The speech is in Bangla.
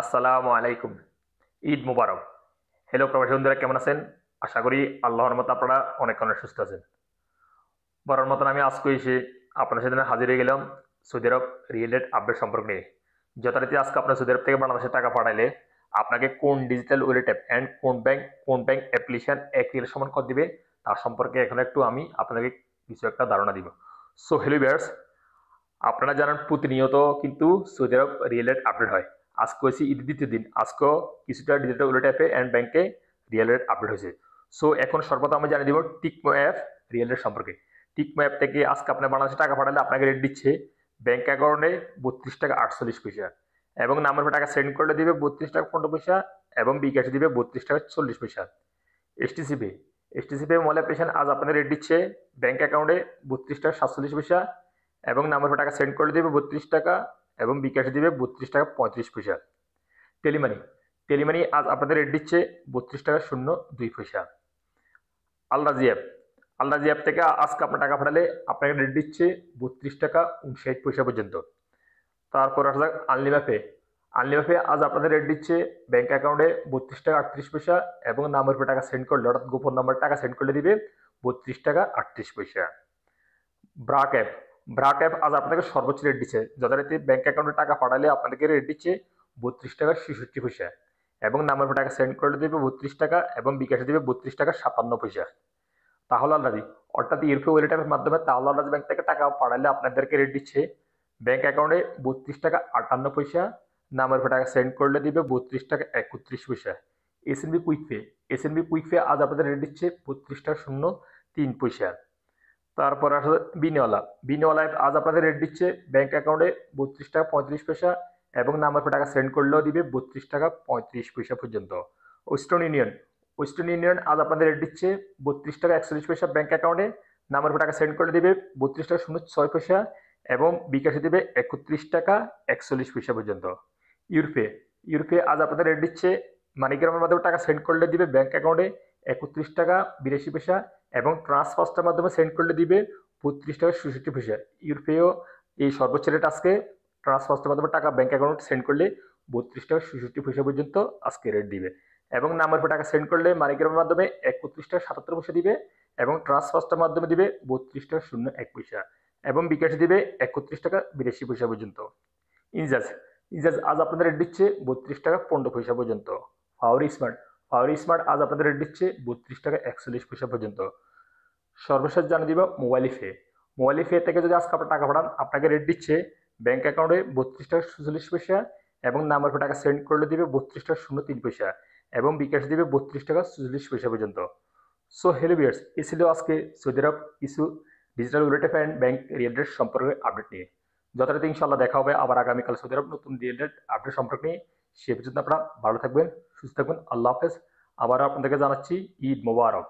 আসসালামু আলাইকুম। ঈদ মুবারক। হ্যালো প্রবাসী বন্ধুরা, কেমন আছেন? আশা করি আল্লাহর মতো আপনারা অনেক অনেক সুস্থ আছেন। বরাবর মতন আমি আজকে এসে আপনার সাথে হাজির হয়ে গেলাম সৌদি আরব রিয়েল এস্টেট আপডেট সম্পর্ক নিয়ে। যথারীতি আজকে আপনার সৌদি আরব থেকে বাংলাদেশে টাকা পাঠাইলে আপনাকে কোন ডিজিটাল ওয়ালেট অ্যাপ অ্যান্ড কোন ব্যাংক অ্যাপ্লিকেশন এক রিয়াল সমান কর দিবে তার সম্পর্কে এখন একটু আমি আপনাকে কিছু একটা ধারণা দিব। সো হ্যালো ভিউয়ার্স, আপনারা জানেন প্রতিনিয়ত কিন্তু সৌদি আরব রিয়েল এস্টেট আপডেট হয়। আজকে হয়েছে ঈদের দ্বিতীয় দিন, আজকেও কিছুটা ডিজিটাল ওয়ালেট অ্যাপে অ্যান্ড ব্যাংকে রিয়েল এস্টেট আপডেট হয়েছে। সো এখন সর্বপ্রথম আমি জানিয়ে দিব টিকমো অ্যাপ রিয়েল এস্টেট সম্পর্কে। টিকমো অ্যাপ থেকে আজকে আপনার বাংলাদেশে টাকা পাঠালে আপনাকে রেট দিচ্ছে ব্যাংক অ্যাকাউন্টে 32 টাকা 48 পয়সা, এবং নাম্বার টাকা সেন্ড করলে দিবে 32 টাকা 15 পয়সা, এবং বিকাশে দিবে 32 টাকা 40 পয়সা। STC pay STC pay mobile application আজ আপনাদের রেট দিচ্ছে ব্যাংক অ্যাকাউন্টে 32 টাকা 47 পয়সা, এবং নাম্বার টাকা সেন্ড করে দিবে 32 টাকা, এবং বিকাশে দিবে 32 টাকা 35 পয়সা। টেলিমানি টেলিমানি আজ আপনাদের রেট দিচ্ছে 32 টাকা 02 পয়সা। আলরাজি অ্যাপ আলরাজি অ্যাপ থেকে আজকে আপনার টাকা পাঠালে আপনাকে রেট দিচ্ছে 32 টাকা 59 পয়সা পর্যন্ত। তারপর আসা যাক আনলিমা পে। আনলিমা পে আজ আপনাদের রেট দিচ্ছে ব্যাংক অ্যাকাউন্টে 32 টাকা 38 পয়সা, এবং নাম্বার টাকা সেন্ড করলে অর্থাৎ গোপন নাম্বার টাকা সেন্ড করলে দিবে 32 টাকা 38 পয়সা। ব্রাক অ্যাপ ব্রাক অ্যাপ আজ আপনাকে সর্বোচ্চ রেট দিচ্ছে, যথারীতি ব্যাংক অ্যাকাউন্টে টাকা পাঠালে আপনাদেরকে রেট দিচ্ছে 32 টাকা 66 পয়সা, এবং নাম্বার টাকা সেন্ড করলে দেবে 32 টাকা, এবং বিকাশে দেবে 32 টাকা 57 পয়সা। তাহলে আলরাজি অর্থাৎ ইউরোপীয় ওয়ালেট অ্যাপের মাধ্যমে তাহলে আলরাজি ব্যাংক থেকে টাকা পাঠালে আপনাদেরকে রেট দিচ্ছে ব্যাংক অ্যাকাউন্টে 32 টাকা 58 পয়সা, নাম্বার টাকা সেন্ড করলে দিবে 32 টাকা 31 পয়সা। SNB quick pay quick pay আজ আপনাদের রেট দিচ্ছে 32 টাকা 03 পয়সা। তারপর আসলে বিনিওয়ালা অ্যাপ আজ আপনাদের রেট দিচ্ছে ব্যাংক অ্যাকাউন্টে 32 টাকা 35 পয়সা, এবং নাম্বার টাকা সেন্ড করলেও দিবে 32 টাকা 35 পয়সা পর্যন্ত। ওয়েস্টার্ন ইউনিয়ন আজ আপনাদের রেট দিচ্ছে 32 টাকা 41 পয়সা ব্যাংক অ্যাকাউন্টে, নাম্বার টাকা সেন্ড করলে দিবে 32 টাকা 06 পয়সা, এবং বিকাশে দিবে 31 টাকা 41 পয়সা পর্যন্ত। ইউরোপে আজ আপনাদের রেট দিচ্ছে মানিগ্রামের মাধ্যমে টাকা সেন্ড করলে দিবে ব্যাংক অ্যাকাউন্টে 31 টাকা 82 পয়সা, এবং ট্রান্সফার্সটার মাধ্যমে সেন্ড করলে দিবে 32 টাকা 67 পয়সা। ইউরোপেও এই সর্বোচ্চ রেট আজকে ট্রান্সফার্সটার মাধ্যমে টাকা ব্যাংক অ্যাকাউন্টে সেন্ড করলে 32 টাকা 67 পয়সা পর্যন্ত আজকে রেট দিবে, এবং নাম্বার টাকা সেন্ড করলে মানিগ্রামের মাধ্যমে 31 টাকা 77 পয়সা দিবে, এবং ট্রান্সফার্সটার মাধ্যমে দিবে 32 টাকা 01 পয়সা, এবং বিকাশে দিবে 31 টাকা 82 পয়সা পর্যন্ত। ইনজাজ ইনজাজ আজ আপনাদের রেট দিচ্ছে 32 টাকা 15 পয়সা পর্যন্ত। ফাওয়ারি স্মার্ট আজ আপনাদের রেট দিচ্ছে 32 টাকা 41 পয়সা পর্যন্ত। সর্বশেষ জানিয়ে দিব মোবাইল ফে থেকে যদি আজকে আপনার টাকা পাঠান আপনাকে রেট দিচ্ছে ব্যাংক অ্যাকাউন্টে 32 টাকা 46 পয়সা, এবং নাম্বার টাকা সেন্ড করলে দিবে 32 টাকা 03 পয়সা, এবং বিকাশ দিবে 32 টাকা 44 পয়সা পর্যন্ত। সো হ্যালো ভিউয়ার্স, এই ছিল আজকে সৌদি আরব কিছু digital wallet and bank real estate সম্পর্কে আপডেট নিয়ে। যথারীতি ইনশাল্লাহ দেখা হবে আবার আগামীকাল সৌদি আরব নতুন রিয়েল এস্টেট আপডেট সম্পর্কে নিয়ে। সে পর্যন্ত আপনারা ভালো থাকবেন, সুস্থ থাকবেন। আল্লাহ হাফেজ। আবার আপনাদেরকে জানাচ্ছি ঈদ মোবারক।